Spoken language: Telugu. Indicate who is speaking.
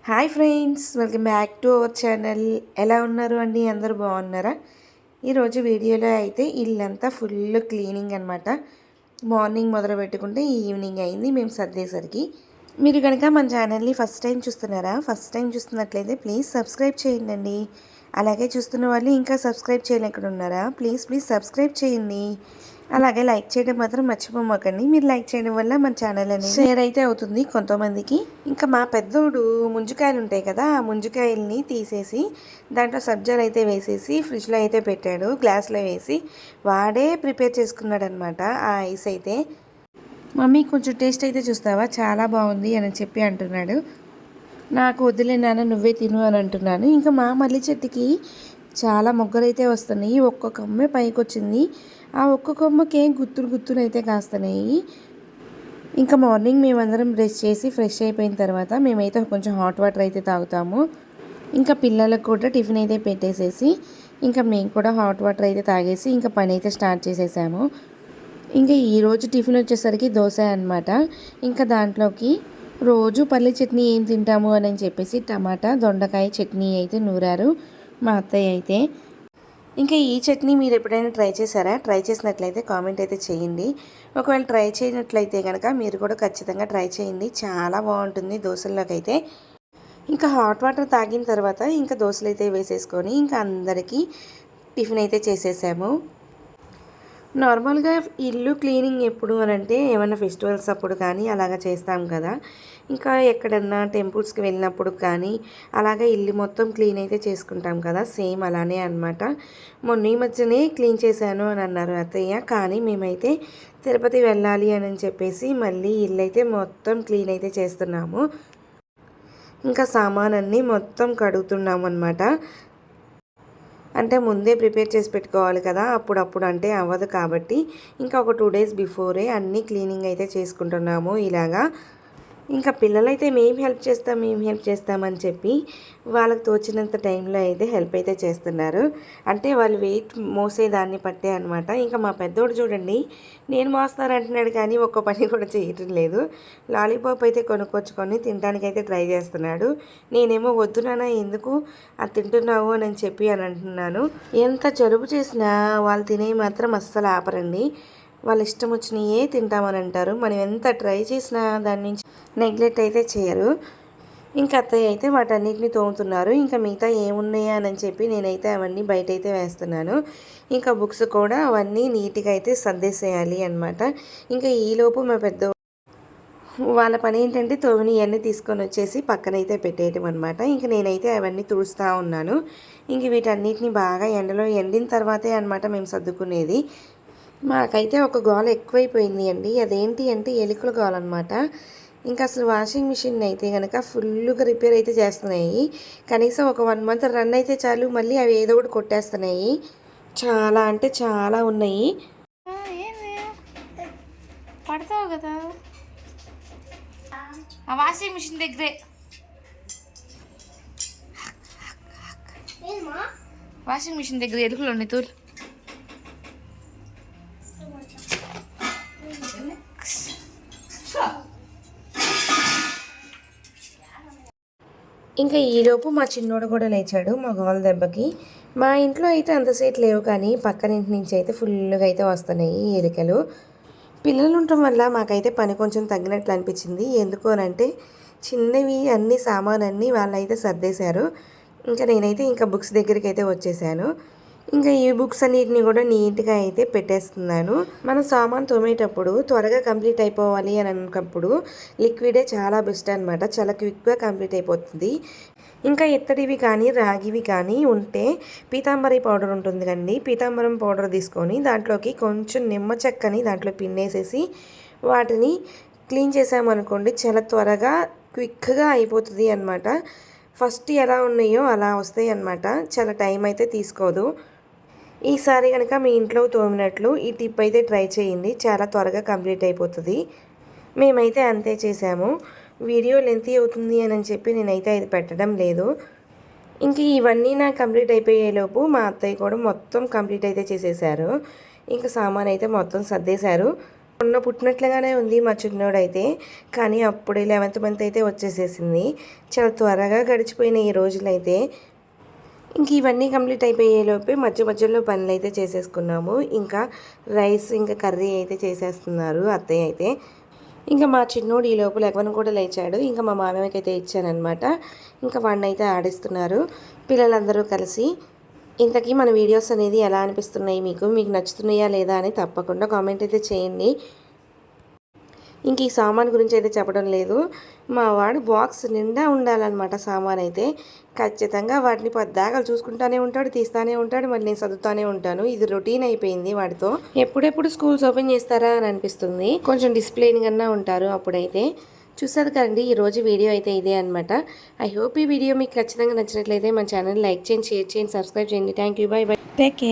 Speaker 1: Hi friends, welcome back to our channel. ఎలా ఉన్నారు అండి? అందరూ బాగున్నారా? ఈరోజు వీడియోలో అయితే ఇల్లంతా ఫుల్ క్లీనింగ్ అనమాట. మార్నింగ్ మొదలు పెట్టుకుంటే ఈవినింగ్ అయింది మేము సర్దేసరికి. మీరు కనుక మన ఛానల్ని ఫస్ట్ టైం చూస్తున్నారా? ఫస్ట్ టైం చూస్తున్నట్లయితే ప్లీజ్ సబ్స్క్రైబ్ చేయండి. అలాగే చూస్తున్న వాళ్ళు ఇంకా సబ్స్క్రైబ్ చేయలేకుండా ఉన్నారా? ప్లీజ్ సబ్స్క్రైబ్ చేయండి. అలాగే లైక్ చేయడం మాత్రం మర్చిపోమాకండి. మీరు లైక్ చేయడం వల్ల మన ఛానల్ అనేది షేర్ అయితే అవుతుంది కొంతమందికి. ఇంకా మా పెద్దోడు ముంజికాయలు ఉంటాయి కదా, ఆ ముంజికాయల్ని తీసేసి దాంట్లో సబ్జాలు అయితే వేసేసి ఫ్రిడ్జ్లో అయితే పెట్టాడు, గ్లాస్లో వేసి వాడే ప్రిపేర్ చేసుకున్నాడు అనమాట ఆ ఐస్ అయితే. మమ్మీ కొంచెం టేస్ట్ అయితే చూస్తావా, చాలా బాగుంది అని చెప్పి అంటున్నాడు. నాకు వదిలే నాన్న, నువ్వే తిను అని అంటున్నాను. ఇంకా మా మల్లి చెట్టుకి చాలా మొగ్గలైతే వస్తున్నాయి. ఒక్కొక్క కొమ్మే పైకి వచ్చింది. ఆ ఒక్క కొమ్మకి గుత్తులు అయితే కాస్తున్నాయి. ఇంకా మార్నింగ్ మేమందరం బ్రష్ చేసి ఫ్రెష్ అయిపోయిన తర్వాత మేమైతే కొంచెం హాట్ వాటర్ అయితే తాగుతాము. ఇంకా పిల్లలకు కూడా టిఫిన్ అయితే పెట్టేసేసి ఇంకా మేము కూడా హాట్ వాటర్ అయితే తాగేసి ఇంకా పని అయితే స్టార్ట్ చేసేసాము. ఇంకా ఈరోజు టిఫిన్ వచ్చేసరికి దోశ అనమాట. ఇంకా దాంట్లోకి రోజు పల్లి చట్నీ ఏం తింటాము అని చెప్పేసి టమాటా దొండకాయ చట్నీ అయితే నూరారు మా అత్తయ్య అయితే. ఇంకా ఈ చట్నీ మీరు ఎప్పుడైనా ట్రై చేశారా? ట్రై చేసినట్లయితే కామెంట్ అయితే చేయండి. ఒకవేళ ట్రై చేయనట్లయితే కనుక మీరు కూడా ఖచ్చితంగా ట్రై చేయండి, చాలా బాగుంటుంది దోశల్లోకి అయితే. ఇంకా హాట్ వాటర్ తాగిన తర్వాత ఇంకా దోశలు అయితే వేసేసుకొని ఇంకా అందరికీ టిఫిన్ అయితే చేసేసాము. నార్మల్గా ఇల్లు క్లీనింగ్ ఎప్పుడు అని అంటే ఏమైనా ఫెస్టివల్స్ అప్పుడు కానీ అలాగా చేస్తాం కదా. ఇంకా ఎక్కడన్నా టెంపుల్స్కి వెళ్ళినప్పుడు కానీ అలాగే ఇల్లు మొత్తం క్లీన్ అయితే చేసుకుంటాం కదా, సేమ్ అలానే అనమాట. మొన్న ఈ మధ్యనే క్లీన్ చేశాను అని అన్నారు అత్తయ్య, కానీ మేమైతే తిరుపతి వెళ్ళాలి అని చెప్పేసి మళ్ళీ ఇల్లు అయితే మొత్తం క్లీన్ అయితే చేస్తున్నాము. ఇంకా సామానన్నీ మొత్తం కడుగుతున్నాము అనమాట. అంటే ముందే ప్రిపేర్ చేసి పెట్టుకోవాలి కదా, అప్పుడప్పుడు అంటే అవ్వదు కాబట్టి ఇంకా ఒక 2 days బిఫోరే అన్నీ క్లీనింగ్ అయితే చేసుకుంటున్నాము ఇలాగా. ఇంకా పిల్లలైతే మేము హెల్ప్ చేస్తామని చెప్పి వాళ్ళకి తోచినంత టైంలో అయితే హెల్ప్ అయితే చేస్తున్నారు. అంటే వాళ్ళు వెయిట్ మోసేదాన్ని పట్టే అనమాట. ఇంకా మా పెద్దోడు చూడండి, నేను మోస్తానంటున్నాడు కానీ ఒక్క పని కూడా చేయటం లేదు. లాలీపాప్ అయితే కొనుక్కొచ్చుకొని తినడానికి అయితే ట్రై చేస్తున్నాడు. నేనేమో వద్దు నాన్న, ఎందుకు అది తింటున్నావు అని చెప్పి అని అంటున్నాను. ఎంత జలుబు చేసినా వాళ్ళు తినేవి మాత్రం అస్సలు ఆపరండి. వాళ్ళు ఇష్టం వచ్చినయే తింటామని అంటారు. మనం ఎంత ట్రై చేసినా దాని నుంచి నెగ్లెక్ట్ అయితే చేయరు. ఇంకా అత్తయ్య అయితే వాటన్నిటిని తోముతున్నారు. ఇంకా మిగతా ఏమున్నాయా అని చెప్పి నేనైతే అవన్నీ బయట అయితే వేస్తున్నాను. ఇంకా బుక్స్ కూడా అవన్నీ నీట్గా అయితే సర్దేసేయాలి అనమాట. ఇంకా ఈలోపు మా పెద్ద వాళ్ళ పని ఏంటంటే తోమిని ఇవన్నీ తీసుకొని వచ్చేసి పక్కనైతే పెట్టేయటం అనమాట. ఇంక నేనైతే అవన్నీ తుడుస్తూ ఉన్నాను. ఇంక వీటన్నిటిని బాగా ఎండలో ఎండిన తర్వాతే అనమాట మేము సర్దుకునేది. మాకైతే ఒక గోల ఎక్కువైపోయింది అండి. అదేంటి అంటే ఎలుకల గోల అనమాట. ఇంకా అసలు వాషింగ్ మిషన్ అయితే కనుక ఫుల్గా రిపేర్ అయితే చేస్తున్నాయి. కనీసం ఒక 1 month రన్ అయితే చాలు, మళ్ళీ అవి ఏదో ఒకటి కొట్టేస్తున్నాయి. చాలా అంటే చాలా ఉన్నాయి.
Speaker 2: పడతావు కదా ఆ వాషింగ్ మిషన్ దగ్గరే. వాషింగ్ మిషన్ దగ్గర ఎలుకలు ఉన్నాయి తోలు.
Speaker 1: ఇంకా ఈలోపు మా చిన్నోడు కూడా లేచాడు మా గోల దెబ్బకి. మా ఇంట్లో అయితే అంతసేపు లేవు, కానీ పక్కనింటి నుంచి అయితే ఫుల్గా అయితే వస్తున్నాయి ఎలుకలు. పిల్లలు ఉండటం వల్ల మాకైతే పని కొంచెం తగ్గినట్లు అనిపించింది. ఎందుకు అనంటే చిన్నవి అన్ని సామానన్నీ వాళ్ళైతే సర్దేశారు. ఇంకా నేనైతే ఇంకా బుక్స్ దగ్గరికి అయితే వచ్చేసాను. ఇంకా ఈ బుక్స్ అన్నిటిని కూడా నీట్గా అయితే పెట్టేస్తున్నాను. మనం సామాన్ తోమేటప్పుడు త్వరగా కంప్లీట్ అయిపోవాలి అని అనుకున్నప్పుడు లిక్విడే చాలా బెస్ట్ అనమాట. చాలా క్విక్గా కంప్లీట్ అయిపోతుంది. ఇంకా ఇత్తడివి కానీ రాగివి కానీ ఉంటే పీతాంబరి పౌడర్ ఉంటుంది కండి, పీతాంబరం పౌడర్ తీసుకొని దాంట్లోకి కొంచెం నిమ్మ చెక్కని దాంట్లో పిన్నేసేసి వాటిని క్లీన్ చేసామనుకోండి, చాలా త్వరగా క్విక్గా అయిపోతుంది అనమాట. ఫస్ట్ ఎలా ఉన్నాయో అలా వస్తాయి అనమాట. చాలా టైం అయితే తీసుకోదు. ఈసారి కనుక మీ ఇంట్లో తోమినట్లు ఈ టిప్ అయితే ట్రై చేయండి, చాలా త్వరగా కంప్లీట్ అయిపోతుంది. మేమైతే అంతే చేసాము. వీడియో లెంతీ అవుతుంది అని చెప్పి నేనైతే ఇది పెట్టడం లేదు. ఇంక ఇవన్నీ నాకు కంప్లీట్ అయిపోయేలోపు మా అత్తయ్య కూడా మొత్తం కంప్లీట్ అయితే చేసేసారు. ఇంకా సామాన్ అయితే మొత్తం సర్దేశారు. మొన్న పుట్టినట్లుగానే ఉంది మా చిన్నోడైతే, కానీ అప్పుడే 11th మంత్ అయితే వచ్చేసేసింది. చాలా త్వరగా గడిచిపోయిన ఈ రోజులైతే. ఇంక ఇవన్నీ కంప్లీట్ అయిపోయేలోపే మధ్య మధ్యలో పనులు అయితే చేసేసుకున్నాము. ఇంకా రైస్ ఇంకా కర్రీ అయితే చేసేస్తున్నారు అత్తయ్య అయితే. ఇంకా మా చిన్నోడు ఈ లోపల ఎగవను కూడా లేచాడు. ఇంకా మా మామయ్యకి అయితే ఇచ్చానమాట. ఇంకా వాడిని అయితే ఆడిస్తున్నారు పిల్లలందరూ కలిసి. ఇంతకీ మన వీడియోస్ అనేది ఎలా అనిపిస్తున్నాయి మీకు నచ్చుతున్నాయా లేదా అని తప్పకుండా కామెంట్ అయితే చేయండి. ఇంక ఈ సామాన్ గురించి అయితే చెప్పడం లేదు. మా వాడు బాక్స్ నిండా ఉండాలన్నమాట సామాన్ అయితే. ఖచ్చితంగా వాటిని పద్దాగా చూసుకుంటానే ఉంటాడు, తీస్తానే ఉంటాడు, మరి నేను చదువుతానే ఉంటాను. ఇది రొటీన్ అయిపోయింది వాడితో. ఎప్పుడెప్పుడు స్కూల్స్ ఓపెన్ చేస్తారా అని అనిపిస్తుంది. కొంచెం డిసిప్లైన్గా ఉంటారు అప్పుడైతే. చూసారు కదండి, ఈరోజు వీడియో అయితే ఇదే అనమాట. ఐ హోప్ ఈ వీడియో మీకు ఖచ్చితంగా నచ్చినట్లయితే మన ఛానల్ లైక్ చేయండి, షేర్ చేయండి, సబ్స్క్రైబ్ చేయండి. Thank you, by by, take care.